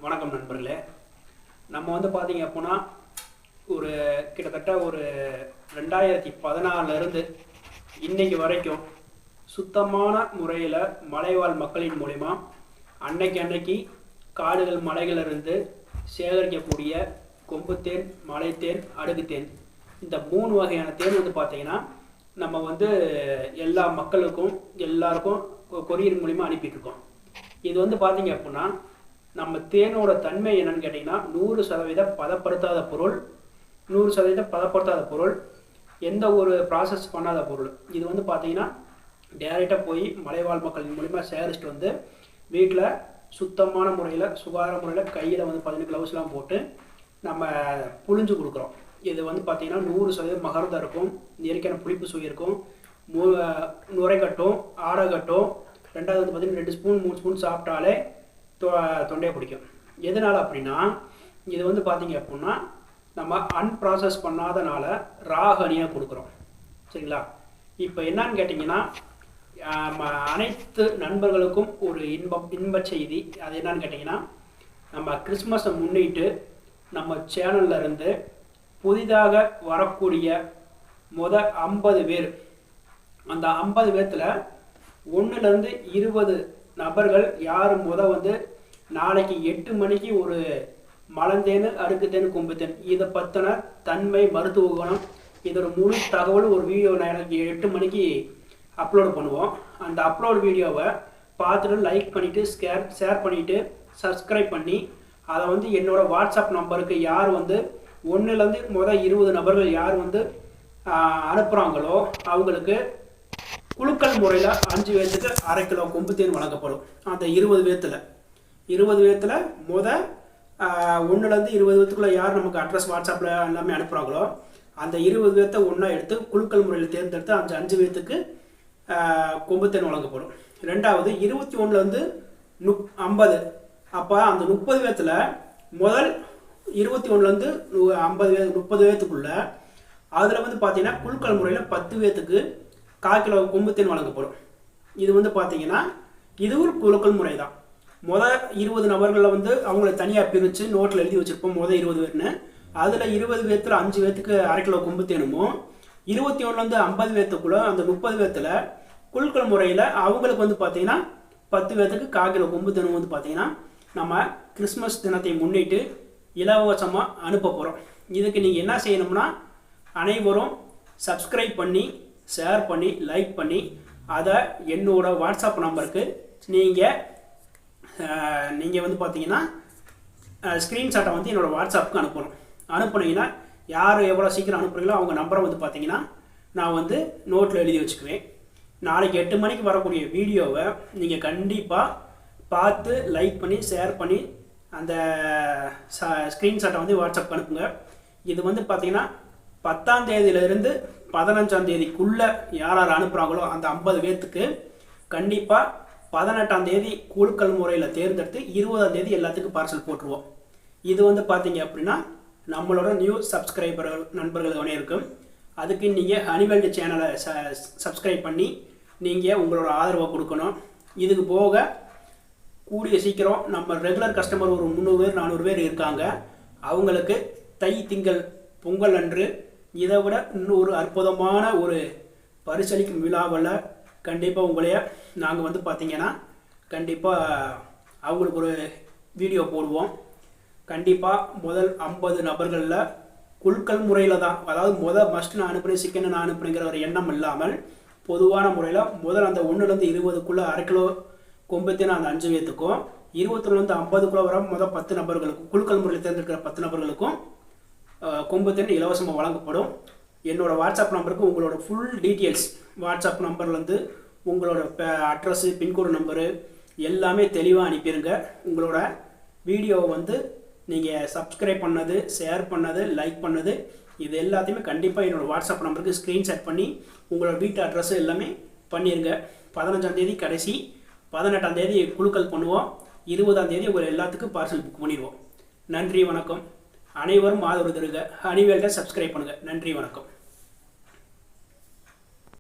வணக்கம் நண்பர்களே. நம்ம வந்து பார்த்தீங்க அப்படின்னா ஒரு கிட்டத்தட்ட ஒரு 2014 இன்னைக்கு வரைக்கும் சுத்தமான முறையில் மலைவாழ் மக்களின் மூலிமா அன்னைக்கு காடுகள் மலைகளிலிருந்து சேகரிக்கக்கூடிய கொம்புத்தேன், மலைத்தேன், அடுக்குத்தேன், இந்த 3 வகையான தேன் வந்து பார்த்தீங்கன்னா நம்ம வந்து எல்லா மக்களுக்கும் எல்லாருக்கும் கொரியர் மூலிமா அனுப்பிட்டுருக்கோம். இது வந்து பார்த்தீங்க அப்படின்னா நம்ம தேனோட தன்மை என்னன்னு கேட்டிங்கன்னா 100% பதப்படுத்தாத பொருள், 100% பதப்படுத்தாத பொருள், எந்த ஒரு ப்ராசஸ் பண்ணாத பொருள். இது வந்து பார்த்தீங்கன்னா டேரெக்டாக போய் மலைவாழ் மக்கள் மூலிமா சேகரிச்சுட்டு வந்து வீட்டில் சுத்தமான முறையில் சுகாதார முறையில் கையில் வந்து பார்த்தீங்கன்னா க்ளவுஸ்லாம் போட்டு நம்ம புழிஞ்சு கொடுக்குறோம். இது வந்து பார்த்தீங்கன்னா 100% மகரந்தம் இருக்கும், இயற்கையான புளிப்பு சுவை இருக்கும், நுரை கட்டும், ஆடை கட்டும். ரெண்டாவது வந்து பார்த்தீங்கன்னா 2 ஸ்பூன் 3 ஸ்பூன் சாப்பிட்டாலே தொண்டையை பிடிக்கும். எதனால் அப்படின்னா இது வந்து பார்த்தீங்க அப்படின்னா நம்ம அன்ப்ராசஸ் பண்ணாதனால ராகனியாக கொடுக்குறோம். சரிங்களா? இப்போ என்னன்னு கேட்டிங்கன்னா அனைத்து நண்பர்களுக்கும் ஒரு இன்ப செய்தி. அது என்னன்னு கேட்டிங்கன்னா நம்ம கிறிஸ்மஸை முன்னிட்டு நம்ம சேனலில் இருந்து புதிதாக வரக்கூடிய 50 பேர், அந்த 50 பேர்த்தில் 1லேருந்து 20 நபர்கள் யார் வந்து நாளைக்கு 8 மணிக்கு ஒரு மலந்தேன், அடுக்குத்தேன், கொம்புத்தேன் இதை பற்றின தன்மை, மருத்துவ குணம், இதோட முழு தகவல் ஒரு வீடியோ எனக்கு 8 மணிக்கு அப்லோட் பண்ணுவோம். அந்த அப்லோட் வீடியோவை பார்த்துட்டு லைக் பண்ணிவிட்டு ஷேர் பண்ணிவிட்டு சப்ஸ்கிரைப் பண்ணி அதை வந்து என்னோடய வாட்ஸ்அப் நம்பருக்கு யார் வந்து 1லேருந்து 20 நபர்கள் யார் வந்து அனுப்புகிறாங்களோ அவங்களுக்கு குழுக்கள் முறையில் 5 பேர்த்துக்கு 1/2 கிலோ கொம்புத்தேன் வழங்கப்படும். அந்த 20 பேர்த்தில் 1லேருந்து 20 பேர்த்துக்குள்ளே யார் நமக்கு அட்ரஸ் வாட்ஸ்அப்பில் எல்லாமே அனுப்புகிறாங்களோ அந்த 20 பேர்த்தை ஒன்றா எடுத்து குழுக்கள் முறையில் தேர்ந்தெடுத்து 5 பேர்த்துக்கு கொம்புத்தேன் வழங்கப்படும். ரெண்டாவது 21லேருந்து 50, அப்போ அந்த 30 பேர்த்தில் முதல் 21லேருந்து 30 பேர்த்துக்குள்ளே அதில் வந்து பார்த்தீங்கன்னா குழுக்கள் முறையில் 10 பேர்த்துக்கு 1/4 கிலோ கொம்புத்தேன் வழங்கப்படும். இது வந்து பார்த்தீங்கன்னா இது ஒரு குழுக்கள் முறை தான். 20 நபர்களில் வந்து அவங்கள தனியாக பிரித்து நோட்டில் எழுதி வச்சுருப்போம் 20 பேர்னு. அதில் 20 பேர்த்தில் 5 பேர்த்துக்கு 1/2 கிலோ கொம்புத்தேனுமும், 21லேருந்து 50 பேர்த்துக்குள்ளே அந்த 30 பேர்த்தில் குழுக்கள் முறையில் அவங்களுக்கு வந்து பார்த்தீங்கன்னா 10 பேர்த்துக்கு 1/4 கிலோ கொம்புத்தேனும் வந்து பார்த்தீங்கன்னா நம்ம கிறிஸ்மஸ் தினத்தை முன்னிட்டு இலவசமாக அனுப்ப போகிறோம். இதுக்கு நீங்கள் என்ன செய்யணும்னா அனைவரும் சப்ஸ்கிரைப் பண்ணி ஷேர் பண்ணி லைக் பண்ணி அதை என்னோடய வாட்ஸ்அப் நம்பருக்கு நீங்கள் வந்து பார்த்தீங்கன்னா ஸ்க்ரீன்ஷாட்டை வந்து என்னோடய வாட்ஸ்அப்புக்கு அனுப்புனீங்கன்னா யார் எவ்வளோ சீக்கிரம் அனுப்புறீங்களோ அவங்க நம்பரை வந்து பார்த்தீங்கன்னா நான் வந்து நோட்டில் எழுதி வச்சுக்குவேன். நாளைக்கு 8 மணிக்கு வரக்கூடிய வீடியோவை நீங்கள் கண்டிப்பாக பார்த்து லைக் பண்ணி ஷேர் பண்ணி அந்த ஸ்க்ரீன்ஷாட்டை வந்து வாட்ஸ்அப்புக்கு அனுப்புங்க. இது வந்து பார்த்தீங்கன்னா 10ஆம் தேதியிலிருந்து 15ஆம் தேதிக்குள்ளே யார் அனுப்புகிறாங்களோ அந்த 50 பேர்த்துக்கு கண்டிப்பாக 18ஆம் தேதி குழுக்கள் முறையில் தேர்ந்தெடுத்து 20ஆம் தேதி எல்லாத்துக்கும் பார்சல் போட்டுருவோம். இது வந்து பார்த்தீங்க அப்படின்னா நம்மளோட நியூ சப்ஸ்கிரைபர்கள் நண்பர்கள் இருக்கும். அதுக்கு நீங்கள் ஹனிவேல்டு சேனலை சப்ஸ்கிரைப் பண்ணி நீங்கள் உங்களோட ஆதரவை கொடுக்கணும். இதுக்கு போக கூடிய சீக்கிரம் நம்ம ரெகுலர் கஸ்டமர் ஒரு 300 பேர் 400 பேர் இருக்காங்க. அவங்களுக்கு தை திங்கள் பொங்கல் அன்று இதை விட இன்னும் ஒரு அற்புதமான ஒரு பரிசளிக்கும் விழாவில் கண்டிப்பாக உங்களைய நாங்கள் வந்து பார்த்தீங்கன்னா கண்டிப்பாக அவங்களுக்கு ஒரு வீடியோ போடுவோம். கண்டிப்பாக முதல் 50 நபர்களில் குழுக்கள் முறையில் தான், அதாவது மஸ்ட் நான் அனுப்புகிறேன் சிக்கன் நான் அனுப்புறேங்கிற ஒரு எண்ணம் இல்லாமல் பொதுவான முறையில் முதல் அந்த 1லேருந்து 20க்குள்ளே 1/2 கிலோ கொம்புத்தேன் அந்த 5 பேர்த்துக்கும், 21லேருந்து 50க்குள்ளே வர 10 நபர்களுக்கும் குழுக்கள் முறையில் தேர்ந்தெடுக்கிற 10 நபர்களுக்கும் கொம்புத்தேன் இலவசமாக வழங்கப்படும். என்னோடய வாட்ஸ்அப் நம்பருக்கு உங்களோட ஃபுல் டீட்டெயில்ஸ் வாட்ஸ்அப் நம்பர்லேருந்து உங்களோட அட்ரஸு, பின்கோடு நம்பரு எல்லாமே தெளிவாக அனுப்பிடுங்க. உங்களோட வீடியோவை வந்து நீங்கள் சப்ஸ்கிரைப் பண்ணது, ஷேர் பண்ணது, லைக் பண்ணது இது எல்லாத்தையுமே கண்டிப்பாக என்னோடய வாட்ஸ்அப் நம்பருக்கு ஸ்க்ரீன்ஷாட் பண்ணி உங்களோட வீட்டு அட்ரஸு எல்லாமே பண்ணிடுங்க. 15ஆம் தேதி கடைசி, 18ஆம் தேதி குழுக்கள் பண்ணுவோம், 20ஆம் தேதி உங்கள் எல்லாத்துக்கும் பார்சல் புக் பண்ணிடுவோம். நன்றி, வணக்கம். அனைவரும் ஆதரவு தருங்க. ஹனிவேல்டை சப்ஸ்கிரைப் பண்ணுங்கள். நன்றி, வணக்கம்.